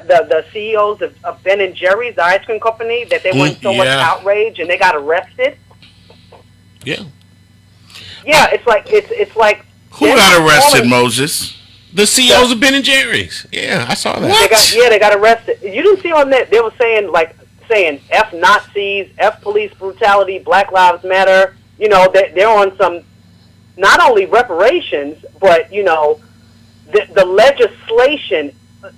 the CEOs of Ben and Jerry's, the ice cream company, that they went so much outrage and they got arrested? Yeah. Yeah, it's like who got arrested, Moses? The CEOs of Ben and Jerry's. Yeah, I saw that. They got arrested. You didn't see on that? They were saying F Nazis, F police brutality, Black Lives Matter. You know, they're on some not only reparations, but you know, the legislation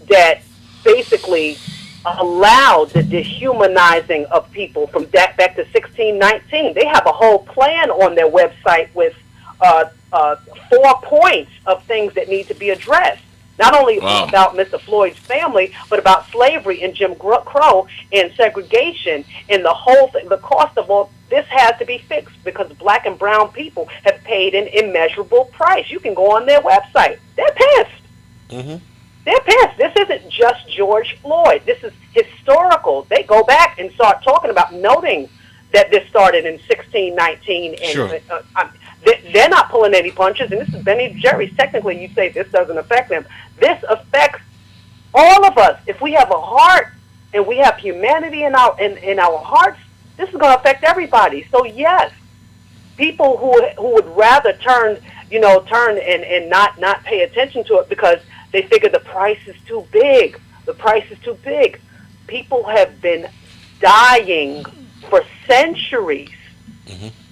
that basically allowed the dehumanizing of people from back to 1619. They have a whole plan on their website with 4 points of things that need to be addressed. Not only about Mr. Floyd's family, but about slavery and Jim Crow and segregation and the whole thing. The cost of all this has to be fixed because black and brown people have paid an immeasurable price. You can go on their website. They're pissed. Mm-hmm. They're pissed. This isn't just George Floyd. This is historical. They go back and start talking about noting that this started in 1619. And sure. They're not pulling any punches. And this is Ben and Jerry's. Technically, you say this doesn't affect them. This affects all of us. If we have a heart and we have humanity in our hearts, this is going to affect everybody. So yes, people who would rather turn and not pay attention to it because they figure the price is too big. The price is too big. People have been dying for centuries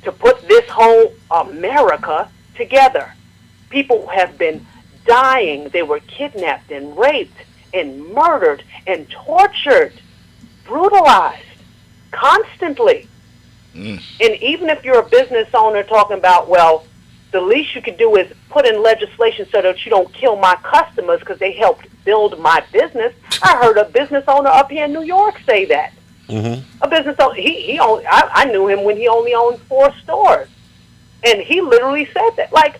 to put this whole America together. People have been dying. They were kidnapped and raped and murdered and tortured, brutalized constantly. And even if you're a business owner talking about, well, the least you could do is put in legislation so that you don't kill my customers because they helped build my business. I heard a business owner up here in New York say that. A business owner, I knew him when he only owned 4 stores. And he literally said that. Like,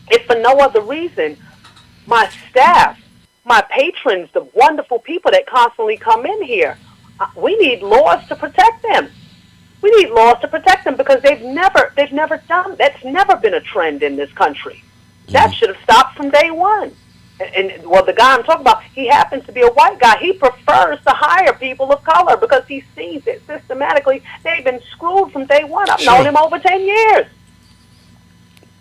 if for no other reason, my staff, my patrons, the wonderful people that constantly come in here, we need laws to protect them. We need laws to protect them because they've never done. That's never been a trend in this country. That should have stopped from day one. And the guy I'm talking about, he happens to be a white guy. He prefers to hire people of color because he sees it systematically. They've been screwed from day one. I've known him over 10 years.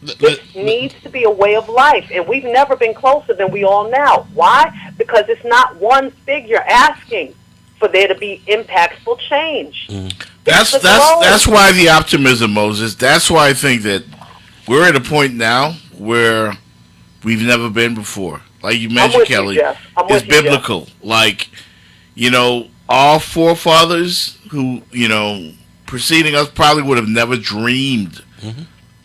It needs to be a way of life, and we've never been closer than we are now. Why? Because it's not one figure asking for there to be impactful change. That's why the optimism, Moses. That's why I think that we're at a point now where we've never been before. Like you mentioned, Kelly, it's biblical. Like, our forefathers who, preceding us probably would have never dreamed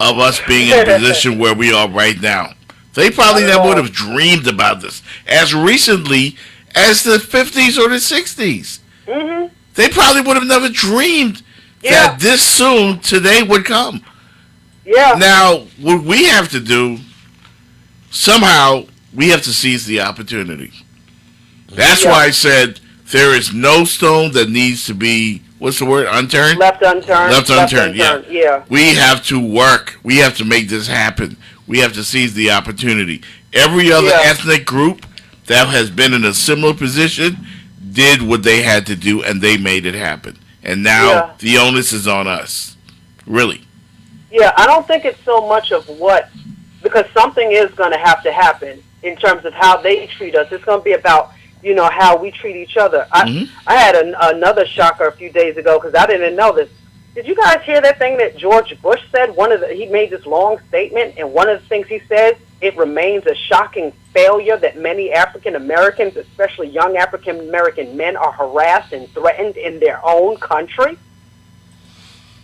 of us being in a position where we are right now. They probably never would have dreamed about this as recently as the 50s or the 60s. They probably would have never dreamed that this soon today would come. Now, what we have to do, somehow, we have to seize the opportunity. That's why I said there is no stone that needs to be, what's the word, unturned? Left unturned. Left unturned, yeah. We have to work. We have to make this happen. We have to seize the opportunity. Every other ethnic group that has been in a similar position did what they had to do, and they made it happen. And now the onus is on us. Really. Yeah, I don't think it's so much of what, because something is going to have to happen in terms of how they treat us. It's going to be about, how we treat each other. I had another shocker a few days ago because I didn't know this. Did you guys hear that thing that George Bush said? He made this long statement, and one of the things he said, it remains a shocking failure that many African Americans, especially young African American men, are harassed and threatened in their own country.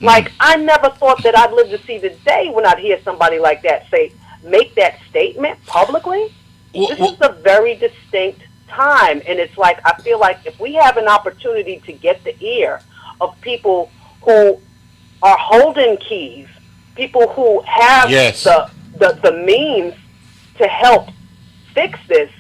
Like, I never thought that I'd live to see the day when I'd hear somebody like that make that statement publicly. This is a very distinct time, and it's like, I feel like if we have an opportunity to get the ear of people who are holding keys, people who have the means to help fix this,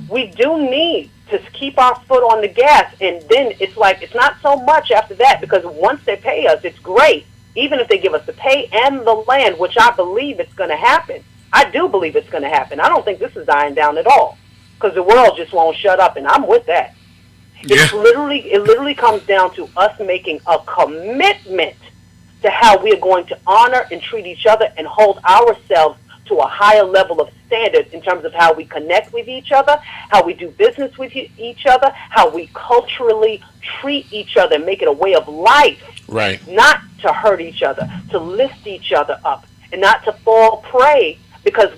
we do need to keep our foot on the gas. And then it's like, it's not so much after that, because once they pay us, it's great. Even if they give us the pay and the land, which I believe it's going to happen. I do believe it's going to happen. I don't think this is dying down at all. because the world just won't shut up, and I'm with that. It literally comes down to us making a commitment to how we are going to honor and treat each other and hold ourselves to a higher level of standard in terms of how we connect with each other, how we do business with each other, how we culturally treat each other and make it a way of life. Right. Not to hurt each other, to lift each other up, and not to fall prey, because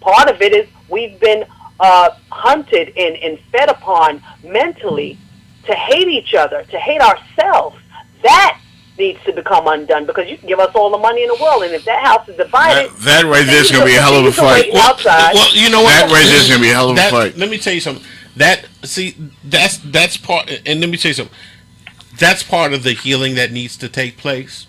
part of it is we've been hunted and fed upon mentally to hate each other, to hate ourselves. That needs to become undone, because you can give us all the money in the world, and if that house is divided, that right there is going to be a hell of a fight. Well, you know what? That right there is going to be a hell of a fight. Let me tell you something. That's part. And let me tell you something. That's part of the healing that needs to take place.